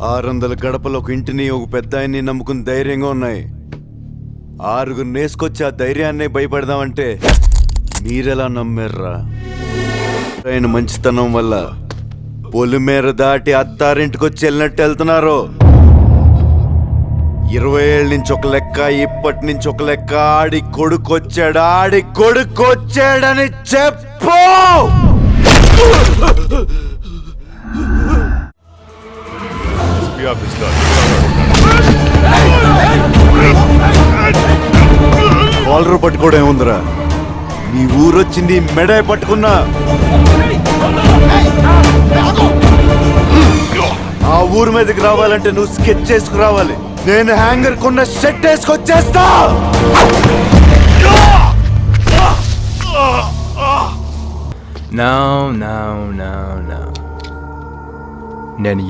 600 గడపలు ఒక ఇంటిని ఒక పెద్ద ఆయన్ని నమ్ముకుని ధైర్యంగా ఉన్నాయి. 6 నేసుకొచ్చి ఆ ధైర్యాన్ని భయపడదామంటే మీరెలా నమ్మారా? ఆయన మంచితనం వల్ల పొలిమేర దాటి అత్తారింటికి వచ్చి వెళ్ళినట్టు వెళ్తున్నారు. 20 ఏళ్ళ నుంచి ఒక లెక్క, ఇప్పటి నుంచి ఒక లెక్క. ఆడి కొడుకొచ్చాడని చెప్పు. కాలర్ పట్టుకోవడం ఏముందిరా? నీ ఊరొచ్చింది మెడే పట్టుకున్నా. ఆ ఊరు మీదకి రావాలంటే నువ్వు స్కెచ్ చేసుకురావాలి. నేను హ్యాంగర్ కొన్న షర్ట్ వేసుకొచ్చేస్తా. No. నేను